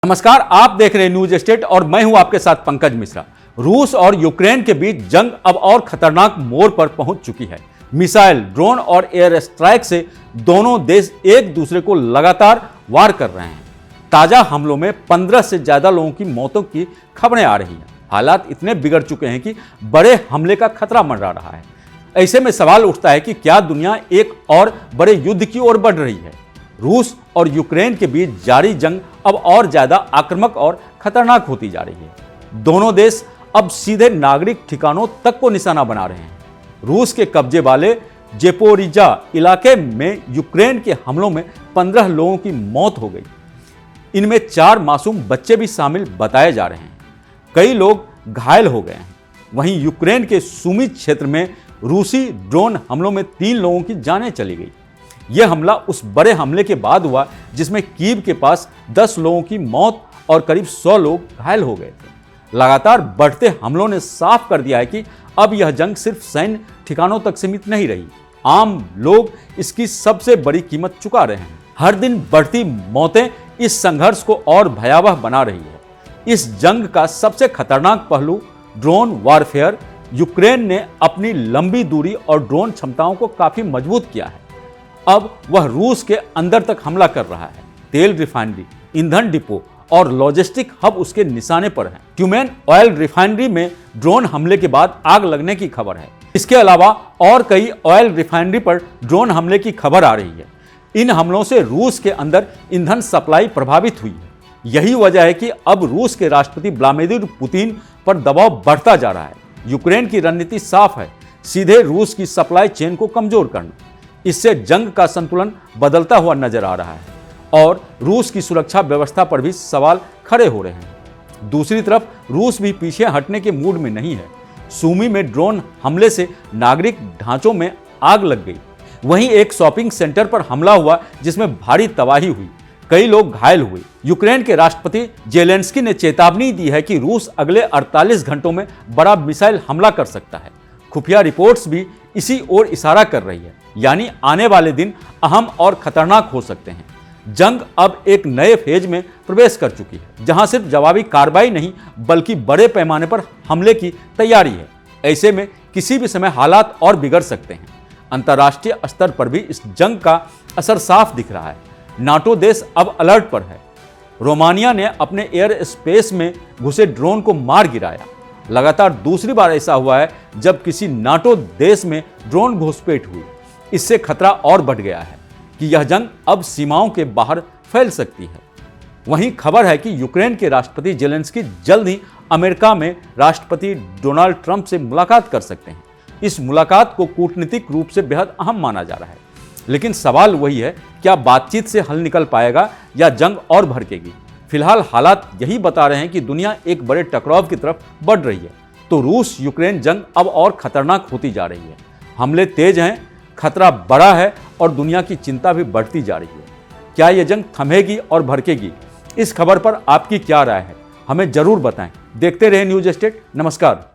नमस्कार, आप देख रहे हैं न्यूज स्टेट और मैं हूं आपके साथ पंकज मिश्रा। रूस और यूक्रेन के बीच जंग अब और खतरनाक मोड़ पर पहुंच चुकी है। मिसाइल, ड्रोन और एयर स्ट्राइक से दोनों देश एक दूसरे को लगातार वार कर रहे हैं। ताजा हमलों में 15 से ज्यादा लोगों की मौतों की खबरें आ रही हैं। हालात इतने बिगड़ चुके हैं कि बड़े हमले का खतरा मंडरा रहा है। ऐसे में सवाल उठता है कि क्या दुनिया एक और बड़े युद्ध की ओर बढ़ रही है? रूस और यूक्रेन के बीच जारी जंग अब और ज्यादा आक्रामक और खतरनाक होती जा रही है। दोनों देश अब सीधे नागरिक ठिकानों तक को निशाना बना रहे हैं। रूस के कब्जे वाले जेपोरिजा इलाके में यूक्रेन के हमलों में 15 लोगों की मौत हो गई। इनमें 4 मासूम बच्चे भी शामिल बताए जा रहे हैं। कई लोग घायल हो गए हैं। वहीं यूक्रेन के सुमी क्षेत्र में रूसी ड्रोन हमलों में 3 लोगों की जानें चली गई। यह हमला उस बड़े हमले के बाद हुआ जिसमें कीव के पास 10 लोगों की मौत और करीब 100 लोग घायल हो गए थे। लगातार बढ़ते हमलों ने साफ कर दिया है कि अब यह जंग सिर्फ सैन्य ठिकानों तक सीमित नहीं रही। आम लोग इसकी सबसे बड़ी कीमत चुका रहे हैं। हर दिन बढ़ती मौतें इस संघर्ष को और भयावह बना रही है। इस जंग का सबसे खतरनाक पहलू ड्रोन वॉरफेयर। यूक्रेन ने अपनी लंबी दूरी और ड्रोन क्षमताओं को काफी मजबूत किया है। अब वह रूस के अंदर तक हमला कर रहा है। तेल रिफाइनरी, ईंधन डिपो और लॉजिस्टिक हब उसके निशाने पर हैं। ट्यूमेन ऑयल रिफाइनरी में ड्रोन हमले के बाद आग लगने की खबर है। इसके अलावा और कई ऑयल रिफाइनरी पर ड्रोन हमले की खबर आ रही है। इन हमलों से रूस के अंदर ईंधन सप्लाई प्रभावित हुई है। यही वजह है कि अब रूस के राष्ट्रपति व्लादिमीर पुतिन पर दबाव बढ़ता जा रहा है। यूक्रेन की रणनीति साफ है, सीधे रूस की सप्लाई चेन को कमजोर करना। इससे जंग का संतुलन बदलता हुआ नजर आ रहा है और रूस की सुरक्षा व्यवस्था पर भी सवाल खड़े हो रहे हैं। दूसरी तरफ रूस भी पीछे हटने के मूड में नहीं है। सुमी में ड्रोन हमले से नागरिक ढांचों में आग लग गई। वहीं एक शॉपिंग सेंटर पर हमला हुआ जिसमें भारी तबाही हुई, कई लोग घायल हुए। यूक्रेन के राष्ट्रपति जेलेंस्की ने चेतावनी दी है कि रूस अगले 48 घंटों में बड़ा मिसाइल हमला कर सकता है। खुफिया रिपोर्ट्स भी इसी ओर इशारा कर रही है, यानी आने वाले दिन अहम और खतरनाक हो सकते हैं। जंग अब एक नए फेज में प्रवेश कर चुकी है, जहां सिर्फ जवाबी कार्रवाई नहीं बल्कि बड़े पैमाने पर हमले की तैयारी है। ऐसे में किसी भी समय हालात और बिगड़ सकते हैं। अंतर्राष्ट्रीय स्तर पर भी इस जंग का असर साफ दिख रहा है। नाटो देश अब अलर्ट पर है। रोमानिया ने अपने एयर स्पेस में घुसे ड्रोन को मार गिराया। लगातार दूसरी बार ऐसा हुआ है जब किसी नाटो देश में ड्रोन घुसपैठ हुई। इससे खतरा और बढ़ गया है कि यह जंग अब सीमाओं के बाहर फैल सकती है। वहीं खबर है कि यूक्रेन के राष्ट्रपति जेलेंस्की जल्द ही अमेरिका में राष्ट्रपति डोनाल्ड ट्रंप से मुलाकात कर सकते हैं। इस मुलाकात को कूटनीतिक रूप से बेहद अहम माना जा रहा है। लेकिन सवाल वही है, क्या बातचीत से हल निकल पाएगा या जंग और भड़केगी? फिलहाल हालात यही बता रहे हैं कि दुनिया एक बड़े टकराव की तरफ बढ़ रही है। तो रूस यूक्रेन जंग अब और खतरनाक होती जा रही है। हमले तेज हैं, खतरा बड़ा है और दुनिया की चिंता भी बढ़ती जा रही है। क्या यह जंग थमेगी और भड़केगी? इस खबर पर आपकी क्या राय है? हमें जरूर बताएं। देखते रहे न्यूज स्टेट। नमस्कार।